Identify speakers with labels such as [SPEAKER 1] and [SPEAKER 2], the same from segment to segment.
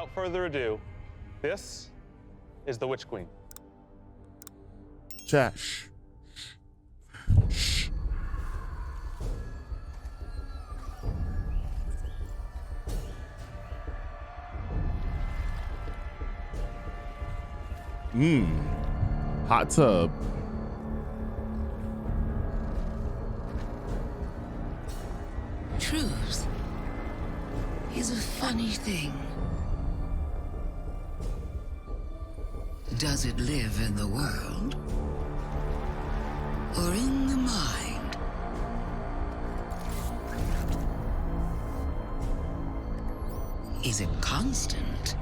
[SPEAKER 1] without further ado, this is the Witch Queen.
[SPEAKER 2] Chat. Shh. Shh. Hot tub.
[SPEAKER 3] Truth is a funny thing. Does it live in the world or in the mind? Is it constant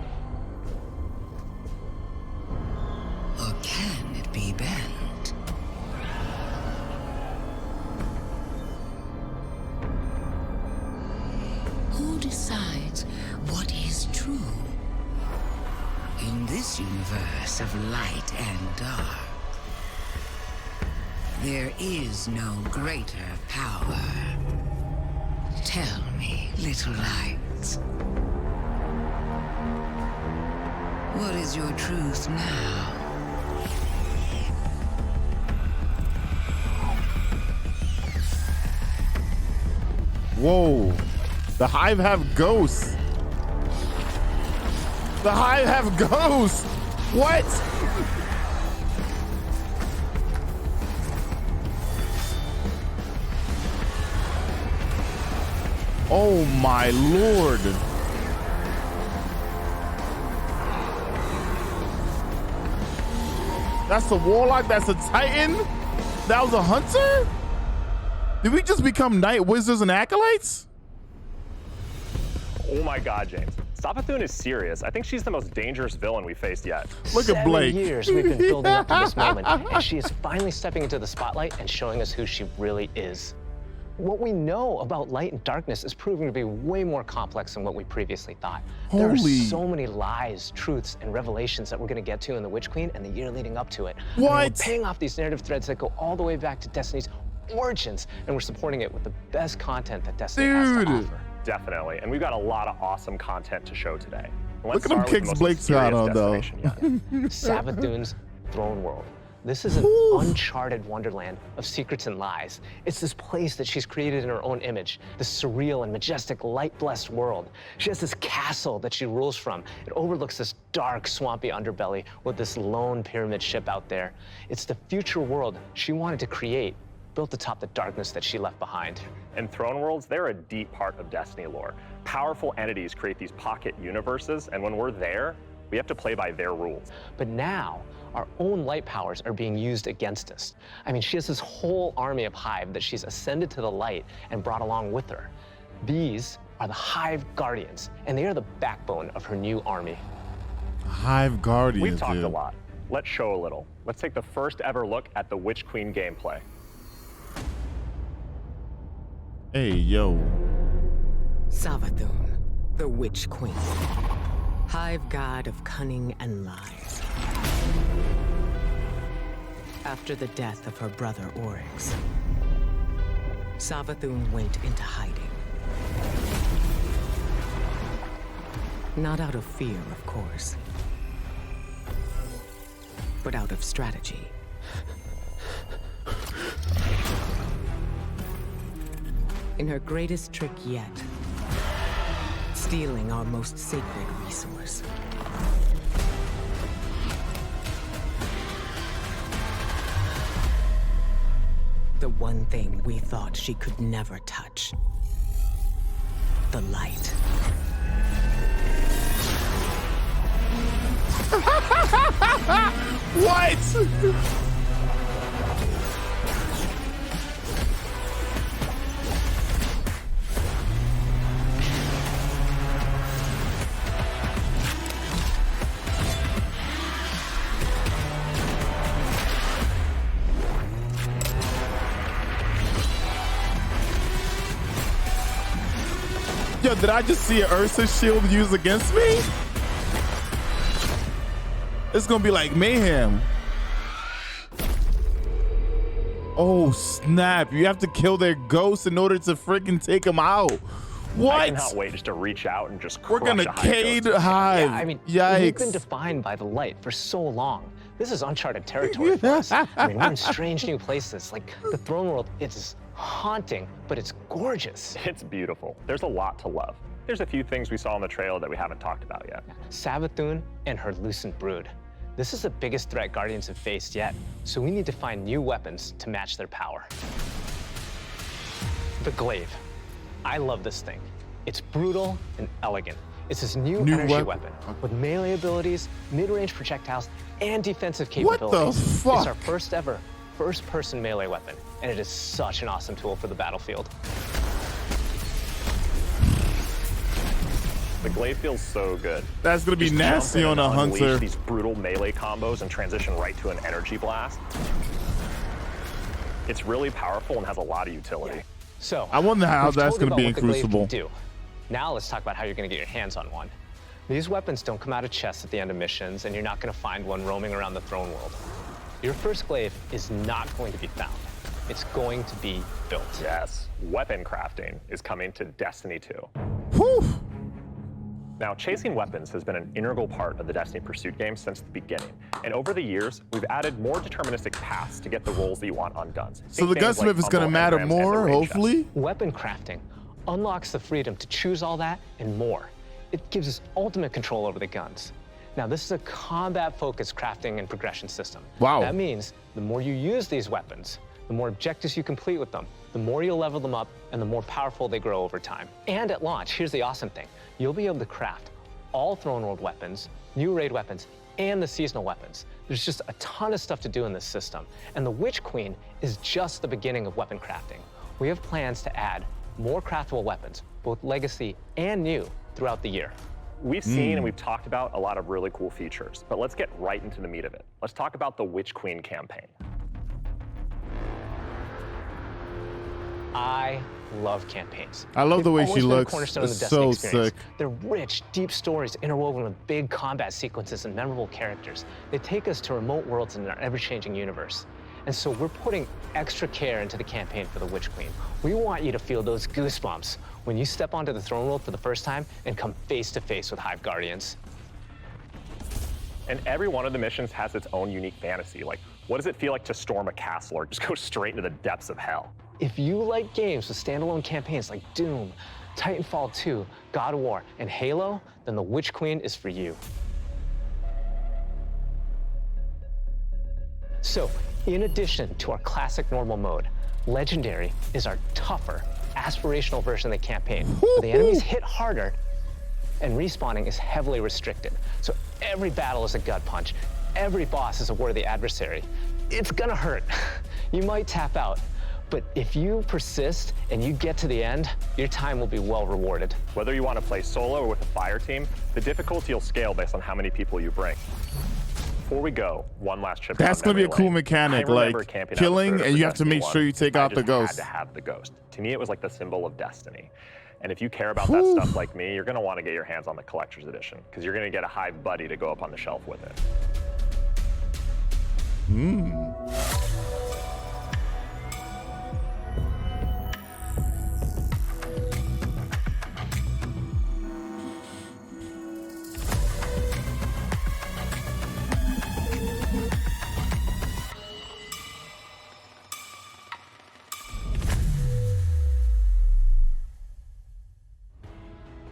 [SPEAKER 3] or can it be bent? Who decides what is true? In this universe of light and dark, there is no greater power. Tell me, little lights, what is your truth now?
[SPEAKER 2] Whoa. The Hive have ghosts. The Hive have ghosts. What? Oh my lord. That's a warlock, that's a titan? That was a hunter? Did we just become night wizards and acolytes?
[SPEAKER 1] Oh my God, James. Savathun is serious. I think she's the most dangerous villain we faced yet.
[SPEAKER 2] Look at Blake.
[SPEAKER 4] 7 years we've been building up to this moment, and she is finally stepping into the spotlight and showing us who she really is. What we know about light and darkness is proving to be way more complex than what we previously thought. There are
[SPEAKER 2] Holy.
[SPEAKER 4] so many lies, truths, and revelations that we're going to get to in the Witch Queen and the year leading up to it. And
[SPEAKER 2] What?
[SPEAKER 4] we're paying off these narrative threads that go all the way back to Destiny's origins, and we're supporting it with the best content that Destiny has to
[SPEAKER 2] Dude.
[SPEAKER 4] offer.
[SPEAKER 1] Definitely. And we've got a lot of awesome content to show today. Let's
[SPEAKER 2] Look at them
[SPEAKER 1] start with the
[SPEAKER 2] kicks
[SPEAKER 1] most
[SPEAKER 2] Blake's got
[SPEAKER 1] mysterious
[SPEAKER 2] on though.
[SPEAKER 1] destination yet.
[SPEAKER 4] Savathun's throne world. This is an
[SPEAKER 2] Ooh.
[SPEAKER 4] uncharted wonderland of secrets and lies. It's this place that she's created in her own image, this surreal and majestic light-blessed world. She has this castle that she rules from. It overlooks this dark, swampy underbelly with this lone pyramid ship out there. It's the future world she wanted to create, built atop the darkness that she left behind.
[SPEAKER 1] And throne worlds, they're a deep part of Destiny lore. Powerful entities create these pocket universes, and when we're there, we have to play by their rules.
[SPEAKER 4] But now, our own light powers are being used against us. I mean, she has this whole army of Hive that she's ascended to the light and brought along with her. These are the Hive Guardians, and they are the backbone of her new army.
[SPEAKER 2] Hive Guardians.
[SPEAKER 1] We've talked
[SPEAKER 2] dude.
[SPEAKER 1] a lot. Let's show a little. Let's take the first ever look at the Witch Queen gameplay.
[SPEAKER 2] Hey, yo.
[SPEAKER 5] Savathun, the Witch Queen. Hive god of cunning and lies. After the death of her brother Oryx, Savathun went into hiding. Not out of fear, of course, but out of strategy. In her greatest trick yet, stealing our most sacred resource. The one thing we thought she could never touch. The light.
[SPEAKER 2] What? Yo, did I just see an Ursa shield used against me? It's gonna be like mayhem. Oh snap, you have to kill their ghosts in order to freaking take them out. What?
[SPEAKER 1] I cannot wait just to reach out and just
[SPEAKER 2] We're
[SPEAKER 1] crush
[SPEAKER 2] gonna
[SPEAKER 1] a Hive
[SPEAKER 2] cade
[SPEAKER 1] Ghost.
[SPEAKER 2] Hive.
[SPEAKER 4] Yeah, I mean,
[SPEAKER 2] yikes.
[SPEAKER 4] we've been defined by the light for so long. This is uncharted territory for us. I mean, we're in strange new places. Like the throne world, it's haunting, but it's gorgeous.
[SPEAKER 1] It's beautiful. There's a lot to love. There's a few things we saw in the trailer that we haven't talked about yet.
[SPEAKER 4] Savathun and her lucent brood. This is the biggest threat Guardians have faced yet, so we need to find new weapons to match their power. The glaive. I love this thing. It's brutal and elegant. It's this new energy weapon with melee abilities, mid-range projectiles, and defensive capabilities.
[SPEAKER 2] What the fuck?
[SPEAKER 4] It's our first ever first-person melee weapon, and it is such an awesome tool for the battlefield.
[SPEAKER 1] The glaive feels so good.
[SPEAKER 2] That's gonna be
[SPEAKER 1] Just
[SPEAKER 2] nasty
[SPEAKER 1] jump in
[SPEAKER 2] on a
[SPEAKER 1] and unleash
[SPEAKER 2] hunter.
[SPEAKER 1] These brutal melee combos and transition right to an energy blast. It's really powerful and has a lot of utility.
[SPEAKER 4] So
[SPEAKER 2] I wonder how
[SPEAKER 4] we've
[SPEAKER 2] that's
[SPEAKER 4] told you
[SPEAKER 2] gonna be
[SPEAKER 4] about
[SPEAKER 2] in
[SPEAKER 4] what the glaive
[SPEAKER 2] Crucible.
[SPEAKER 4] can do. Now let's talk about how you're gonna get your hands on one. These weapons don't come out of chests at the end of missions, and you're not gonna find one roaming around the throne world. Your first glaive is not going to be found. It's going to be built.
[SPEAKER 1] Yes, weapon crafting is coming to Destiny 2.
[SPEAKER 2] Whew.
[SPEAKER 1] Now, chasing weapons has been an integral part of the Destiny Pursuit game since the beginning. And over the years, we've added more deterministic paths to get the roles that you want on guns.
[SPEAKER 2] So the
[SPEAKER 1] Think things
[SPEAKER 2] gunsmith
[SPEAKER 1] like
[SPEAKER 2] is gonna
[SPEAKER 1] pummel
[SPEAKER 2] matter
[SPEAKER 1] engrams and the
[SPEAKER 2] more,
[SPEAKER 1] range chest.
[SPEAKER 2] hopefully.
[SPEAKER 4] Weapon crafting unlocks the freedom to choose all that and more. It gives us ultimate control over the guns. Now, this is a combat-focused crafting and progression system.
[SPEAKER 2] Wow.
[SPEAKER 4] That means the more you use these weapons, the more objectives you complete with them, the more you'll level them up, and the more powerful they grow over time. And at launch, here's the awesome thing. You'll be able to craft all Throne World weapons, new raid weapons, and the seasonal weapons. There's just a ton of stuff to do in this system. And the Witch Queen is just the beginning of weapon crafting. We have plans to add more craftable weapons, both legacy and new, throughout the year.
[SPEAKER 1] We've seen and we've talked about a lot of really cool features, but let's get right into the meat of it. Let's talk about the Witch Queen campaign.
[SPEAKER 4] I love campaigns.
[SPEAKER 2] I love the
[SPEAKER 4] They've
[SPEAKER 2] way
[SPEAKER 4] always
[SPEAKER 2] she
[SPEAKER 4] been a
[SPEAKER 2] looks.
[SPEAKER 4] cornerstone of
[SPEAKER 2] It's
[SPEAKER 4] the Destiny
[SPEAKER 2] so
[SPEAKER 4] experience.
[SPEAKER 2] sick.
[SPEAKER 4] They're rich, deep stories interwoven with big combat sequences and memorable characters. They take us to remote worlds in our ever-changing universe. And so we're putting extra care into the campaign for the Witch Queen. We want you to feel those goosebumps when you step onto the throne world for the first time and come face to face with Hive Guardians.
[SPEAKER 1] And every one of the missions has its own unique fantasy. Like, what does it feel like to storm a castle or just go straight into the depths of hell?
[SPEAKER 4] If you like games with standalone campaigns like Doom, Titanfall 2, God of War, and Halo, then the Witch Queen is for you. So, in addition to our classic normal mode, Legendary is our tougher, aspirational version of the campaign, where the enemies hit harder and respawning is heavily restricted. So every battle is a gut punch. Every boss is a worthy adversary. It's gonna hurt. You might tap out, but if you persist and you get to the end, your time will be well rewarded.
[SPEAKER 1] Whether you want to play solo or with a fire team, the difficulty will scale based on how many people you bring. Before we go, one last trip.
[SPEAKER 2] That's
[SPEAKER 1] down
[SPEAKER 2] gonna be a
[SPEAKER 1] memory
[SPEAKER 2] cool
[SPEAKER 1] lane.
[SPEAKER 2] mechanic,
[SPEAKER 1] I remember
[SPEAKER 2] like
[SPEAKER 1] camping out
[SPEAKER 2] killing,
[SPEAKER 1] the
[SPEAKER 2] and you have to
[SPEAKER 1] Destiny
[SPEAKER 2] make sure you
[SPEAKER 1] 1.
[SPEAKER 2] take
[SPEAKER 1] I
[SPEAKER 2] out the
[SPEAKER 1] just
[SPEAKER 2] ghost.
[SPEAKER 1] Had to have the ghost. To me, it was like the symbol of destiny. And if you care about that stuff like me, you're gonna want to get your hands on the collector's edition because you're gonna get a Hive buddy to go up on the shelf with it.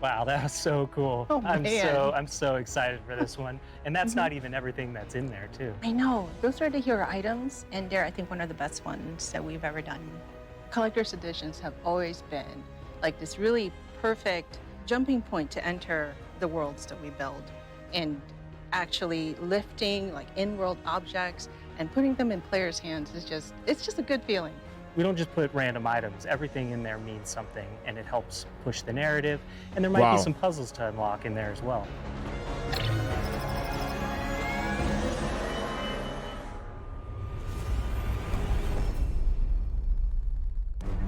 [SPEAKER 6] Wow, that was so cool.
[SPEAKER 7] Oh,
[SPEAKER 6] I'm
[SPEAKER 7] man.
[SPEAKER 6] so excited for this one. And that's not even everything that's in there too.
[SPEAKER 7] I know. Those are the hero items, and they're, I think, one of the best ones that we've ever done. Collector's editions have always been like this really perfect jumping point to enter the worlds that we build, and actually lifting like in-world objects and putting them in players' hands is just, it's just a good feeling.
[SPEAKER 6] We don't just put random items. Everything in there means something, and it helps push the narrative. And there might
[SPEAKER 2] Wow.
[SPEAKER 6] be some puzzles to unlock in there as well.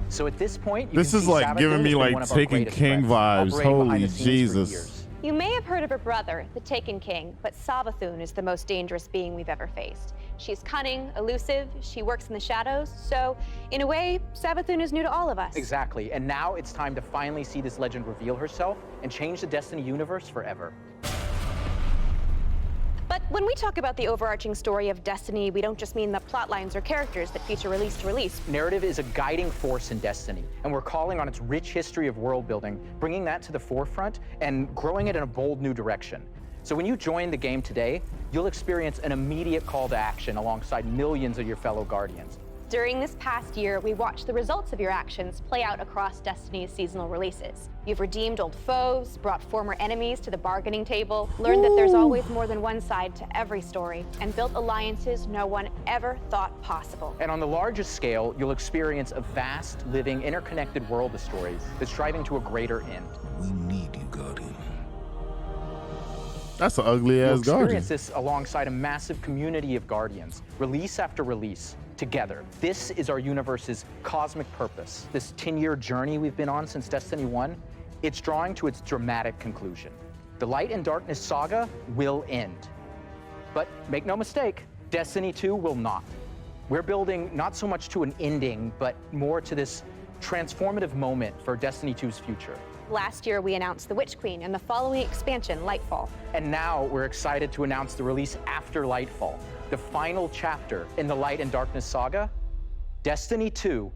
[SPEAKER 8] So at this point, you
[SPEAKER 2] This
[SPEAKER 8] can
[SPEAKER 2] is
[SPEAKER 8] see
[SPEAKER 2] like
[SPEAKER 8] Savathun
[SPEAKER 2] giving me
[SPEAKER 8] has been
[SPEAKER 2] like
[SPEAKER 8] one of our
[SPEAKER 2] Taken
[SPEAKER 8] greatest
[SPEAKER 2] King
[SPEAKER 8] threats,
[SPEAKER 2] vibes.
[SPEAKER 8] operating behind
[SPEAKER 2] Holy
[SPEAKER 8] the scenes for
[SPEAKER 2] Jesus.
[SPEAKER 8] years. You may have heard of her brother, the Taken King, but Savathun is the most dangerous being we've ever faced. She's cunning, elusive, she works in the shadows, so in a way, Savathun is new to all of us.
[SPEAKER 9] Exactly, and now it's time to finally see this legend reveal herself and change the Destiny universe forever.
[SPEAKER 8] But when we talk about the overarching story of Destiny, we don't just mean the plot lines or characters that feature release to release.
[SPEAKER 9] Narrative is a guiding force in Destiny, and we're calling on its rich history of world building, bringing that to the forefront and growing it in a bold new direction. So when you join the game today, you'll experience an immediate call to action alongside millions of your fellow Guardians.
[SPEAKER 8] During this past year, we watched the results of your actions play out across Destiny's seasonal releases. You've redeemed old foes, brought former enemies to the bargaining table, learned that there's always more than one side to every story, and built alliances no one ever thought possible.
[SPEAKER 9] And on the largest scale, you'll experience a vast, living, interconnected world of stories that's driving to a greater end.
[SPEAKER 3] We need you, Guardian.
[SPEAKER 2] That's an ugly ass
[SPEAKER 9] You'll
[SPEAKER 2] Guardian.
[SPEAKER 9] experience this alongside a massive community of Guardians, release after release, together. This is our universe's cosmic purpose. This 10-year journey we've been on since Destiny 1, it's drawing to its dramatic conclusion. The Light and Darkness saga will end. But make no mistake, Destiny 2 will not. We're building not so much to an ending, but more to this transformative moment for Destiny 2's future.
[SPEAKER 8] Last year, we announced The Witch Queen and the following expansion, Lightfall.
[SPEAKER 9] And now we're excited to announce the release after Lightfall, the final chapter in the Light and Darkness saga, Destiny 2,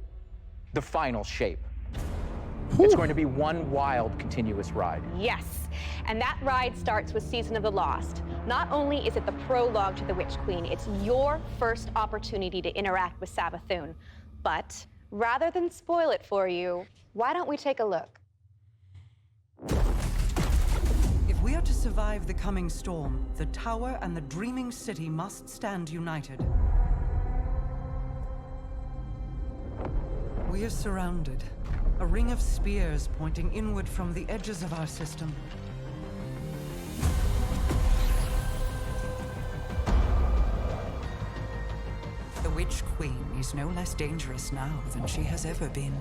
[SPEAKER 9] the final shape. It's going to be one wild, continuous ride.
[SPEAKER 8] Yes, and that ride starts with Season of the Lost. Not only is it the prologue to The Witch Queen, it's your first opportunity to interact with Savathun. But rather than spoil it for you, why don't we take a look?
[SPEAKER 10] If we are to survive the coming storm, the tower and the dreaming city must stand united. We are surrounded. A ring of spears pointing inward from the edges of our system. The Witch Queen is no less dangerous now than she has ever been.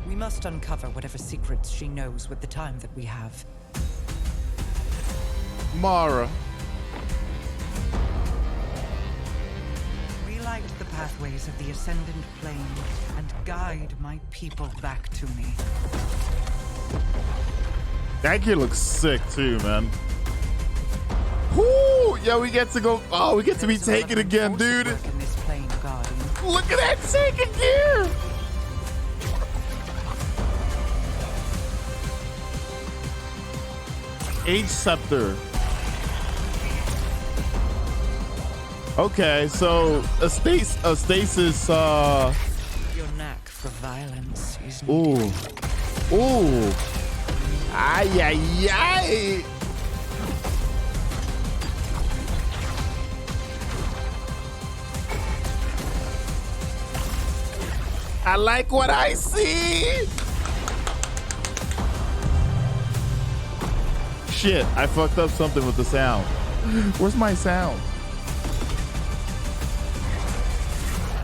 [SPEAKER 10] We must uncover whatever secrets she knows with the time that we have.
[SPEAKER 2] Mara.
[SPEAKER 10] Relight the pathways of the Ascendant Plane and guide my people back to me.
[SPEAKER 2] That kid looks sick too, man. Whoo! Yeah, we get to go. Oh, we get to be taken again, dude.
[SPEAKER 10] In this plane, Guardian.
[SPEAKER 2] Look at that taken gear. Age Scepter. Okay, so a stasis.
[SPEAKER 10] Your knack for violence is.
[SPEAKER 2] Ooh. Ooh. Ay, ay, ay. I like what I see. Shit, I fucked up something with the sound. Where's my sound?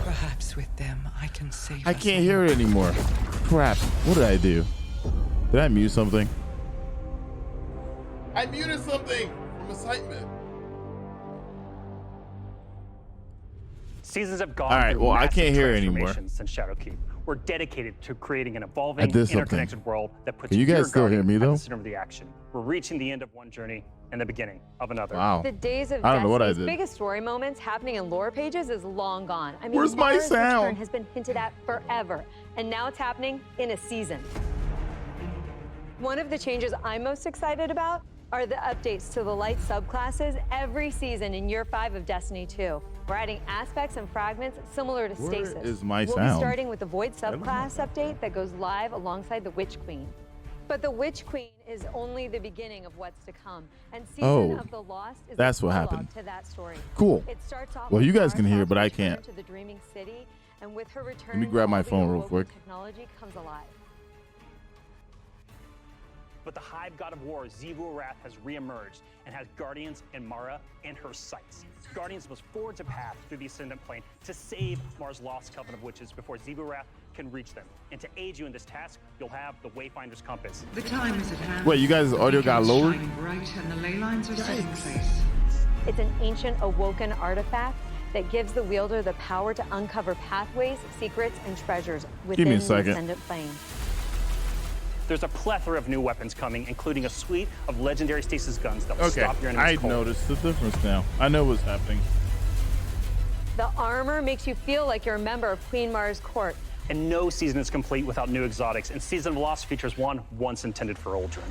[SPEAKER 10] Perhaps with them, I can save.
[SPEAKER 2] I can't hear it anymore. Crap. What did I do? Did I mute something? I muted something from excitement.
[SPEAKER 11] Seasons have gone.
[SPEAKER 2] All right,
[SPEAKER 11] through
[SPEAKER 2] well, I
[SPEAKER 11] massive
[SPEAKER 2] can't hear it anymore.
[SPEAKER 11] transformations since Shadowkeep. We're dedicated to creating an evolving,
[SPEAKER 2] I did something.
[SPEAKER 11] interconnected world that puts
[SPEAKER 2] Can you guys
[SPEAKER 11] your
[SPEAKER 2] still hear
[SPEAKER 11] Guardian
[SPEAKER 2] me,
[SPEAKER 11] at
[SPEAKER 2] though?
[SPEAKER 11] the center of the action. We're reaching the end of one journey and the beginning of another.
[SPEAKER 2] Wow.
[SPEAKER 12] The days of
[SPEAKER 2] I don't know what I
[SPEAKER 12] Destiny's
[SPEAKER 2] did.
[SPEAKER 12] biggest story moments happening in lore pages is long gone. I mean,
[SPEAKER 2] Where's my
[SPEAKER 12] Mara's
[SPEAKER 2] sound?
[SPEAKER 12] return has been hinted at forever, and now it's happening in a season. One of the changes I'm most excited about are the updates to the light subclasses every season in year 5 of Destiny 2. We're adding aspects and fragments similar to
[SPEAKER 2] Where
[SPEAKER 12] stasis.
[SPEAKER 2] is my
[SPEAKER 12] we'll
[SPEAKER 2] sound?
[SPEAKER 12] be starting with the Void subclass update that goes live alongside the Witch Queen. But the Witch Queen is only the beginning of what's to come, and Season of the Lost is
[SPEAKER 2] that's
[SPEAKER 12] the
[SPEAKER 2] what
[SPEAKER 12] prologue
[SPEAKER 2] happened.
[SPEAKER 12] to that story.
[SPEAKER 2] Cool.
[SPEAKER 12] It starts off
[SPEAKER 2] Well,
[SPEAKER 12] with
[SPEAKER 2] you guys can hear,
[SPEAKER 12] Mara's
[SPEAKER 2] but I
[SPEAKER 12] return
[SPEAKER 2] can't.
[SPEAKER 12] to the Dreaming City, and with her return,
[SPEAKER 2] Let me grab my
[SPEAKER 12] all the
[SPEAKER 2] phone real
[SPEAKER 12] awoken
[SPEAKER 2] quick.
[SPEAKER 12] Technology comes alive.
[SPEAKER 11] But the Hive God of War, Xivu Arath, has reemerged and has Guardians and Mara in her sights. Guardians must forge a path through the Ascendant Plane to save Mara's lost Coven of Witches before Xivu Arath can reach them. And to aid you in this task, you'll have the Wayfinder's Compass.
[SPEAKER 3] The time is at hand.
[SPEAKER 2] Wait, you guys' audio got lowered?
[SPEAKER 3] Bright and the ley lines are set in place.
[SPEAKER 12] It's an ancient awoken artifact that gives the wielder the power to uncover pathways, secrets, and treasures within the Ascendant Plane.
[SPEAKER 11] There's a plethora of new weapons coming, including a suite of legendary stasis guns that will stop your enemies cold.
[SPEAKER 2] I noticed the difference now. I know what's happening.
[SPEAKER 12] The armor makes you feel like you're a member of Queen Mara's court.
[SPEAKER 11] And no season is complete without new exotics, and Season of Lost features one once intended for Uldren.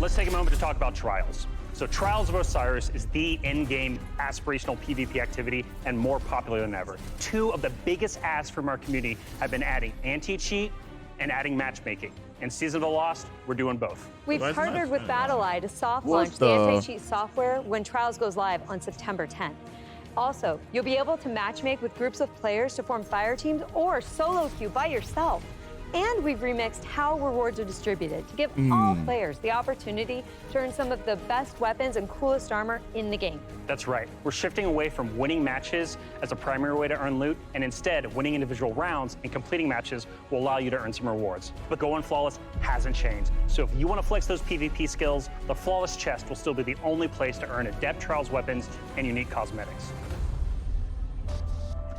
[SPEAKER 11] Let's take a moment to talk about Trials. So Trials of Osiris is the in-game aspirational PvP activity and more popular than ever. Two of the biggest asks from our community have been adding anti-cheat and adding matchmaking. In Season of the Lost, we're doing both.
[SPEAKER 12] We've partnered with BattleEye to soft launch the anti-cheat software when Trials goes live on September 10th. Also, you'll be able to matchmake with groups of players to form fire teams or solo queue by yourself. And we've remixed how rewards are distributed to give all players the opportunity to earn some of the best weapons and coolest armor in the game.
[SPEAKER 11] That's right. We're shifting away from winning matches as a primary way to earn loot, and instead, winning individual rounds and completing matches will allow you to earn some rewards. But Going Flawless hasn't changed. So if you want to flex those PvP skills, the Flawless Chest will still be the only place to earn adept Trials weapons and unique cosmetics.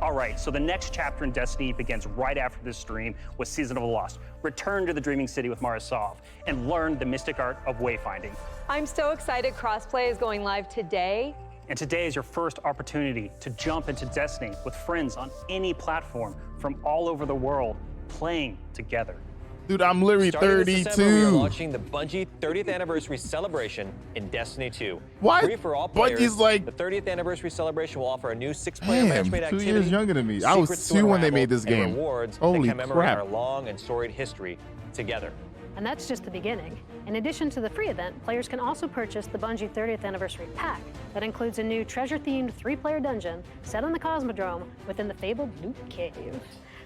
[SPEAKER 11] All right, so the next chapter in Destiny begins right after this stream with Season of the Lost. Return to the Dreaming City with Mara Sov and learn the mystic art of wayfinding.
[SPEAKER 12] I'm so excited crossplay is going live today.
[SPEAKER 11] And today is your first opportunity to jump into Destiny with friends on any platform from all over the world, playing together.
[SPEAKER 2] Dude, I'm literally 32.
[SPEAKER 13] This December, we are launching the Bungie 30th anniversary celebration in Destiny 2.
[SPEAKER 2] Why?
[SPEAKER 13] Free for all players.
[SPEAKER 2] Bungie's like,
[SPEAKER 13] the 30th anniversary celebration will offer a new 6-player matchmade activity.
[SPEAKER 2] 2 years younger than me. I was 2 when they made this game.
[SPEAKER 13] Rewards
[SPEAKER 2] Holy
[SPEAKER 13] that commemorate
[SPEAKER 2] crap.
[SPEAKER 13] our long and storied history together.
[SPEAKER 14] And that's just the beginning. In addition to the free event, players can also purchase the Bungie 30th Anniversary Pack that includes a new treasure-themed 3-player dungeon set on the Cosmodrome within the fabled Loot Cave.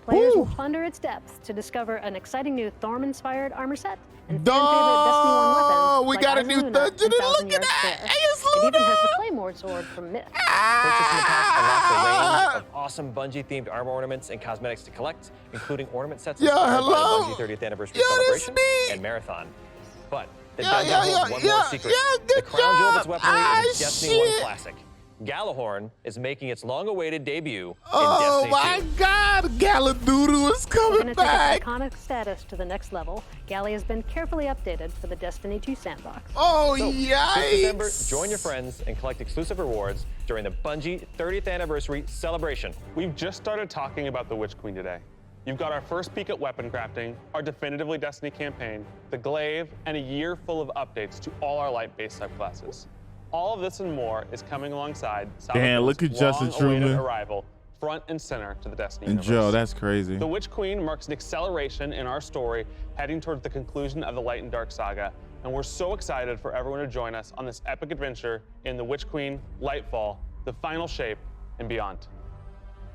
[SPEAKER 14] Players will plunder its depths to discover an exciting new Thorm-inspired armor set and fan-favorite Destiny 1 weapons.
[SPEAKER 2] We got a new dungeon, and look at that!
[SPEAKER 14] It even has the Claymore sword from Myth.
[SPEAKER 13] Purchasing the pack unlocks a range of awesome Bungie-themed armor ornaments and cosmetics to collect, including ornament sets inspired by the Bungie 30th Anniversary Celebration and Marathon. But the dungeon holds one more secret. The crown jewel of its weaponry is Destiny 1 Classic. Gjallarhorn is making its long-awaited debut in Destiny 2.
[SPEAKER 2] Oh my God, Galadoodle is coming back!
[SPEAKER 14] Take its iconic status to the next level. Gjally has been carefully updated for the Destiny 2 sandbox.
[SPEAKER 2] Oh,
[SPEAKER 13] so,
[SPEAKER 2] yikes!
[SPEAKER 13] This December, join your friends and collect exclusive rewards during the Bungie 30th Anniversary Celebration.
[SPEAKER 15] We've just started talking about the Witch Queen today. You've got our first peek at weapon crafting, our definitively Destiny campaign, the glaive, and a year full of updates to all our light-based subclasses. All of this and more is coming alongside Savathun's long-awaited arrival, front and center to the Destiny universe.
[SPEAKER 2] Joe, that's crazy.
[SPEAKER 15] The Witch Queen marks an acceleration in our story heading towards the conclusion of the Light and Dark saga, and we're so excited for everyone to join us on this epic adventure in the Witch Queen, Lightfall, the Final Shape, and beyond.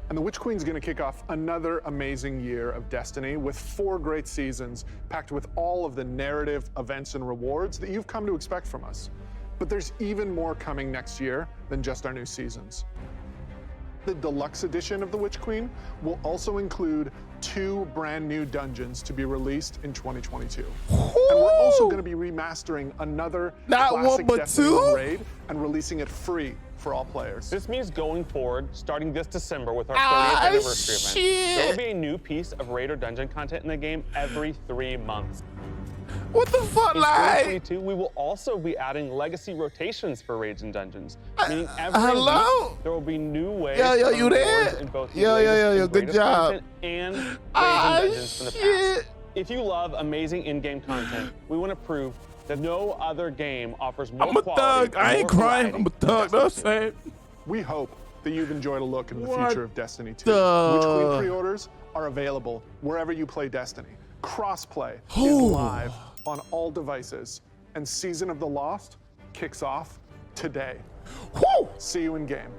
[SPEAKER 16] And the Witch Queen's gonna kick off another amazing year of Destiny with 4 great seasons packed with all of the narrative, events, and rewards that you've come to expect from us. But there's even more coming next year than just our new seasons. The deluxe edition of the Witch Queen will also include 2 brand new dungeons to be released in 2022. And we're also going to be remastering another classic Destiny 1 raid and releasing it free for all players.
[SPEAKER 15] This means going forward, starting this December with our 30th anniversary event, there will be a new piece of raid or dungeon content in the game every 3 months.
[SPEAKER 2] What the fuck,
[SPEAKER 15] in 2022, we will also be adding legacy rotations for raids and dungeons, meaning every week there will be new ways
[SPEAKER 2] to you there?
[SPEAKER 15] in both
[SPEAKER 2] Yo, good job.
[SPEAKER 15] And raids and dungeons from the past. If you love amazing in-game content, we want to prove that no other game offers more quality.
[SPEAKER 2] I'm a thug. I ain't crying. I'm a thug. That's it.
[SPEAKER 16] We hope that you've enjoyed a look into the future of Destiny 2. Witch Queen pre-orders are available wherever you play Destiny. Crossplay is live on all devices, and Season of the Lost kicks off today. See you in game.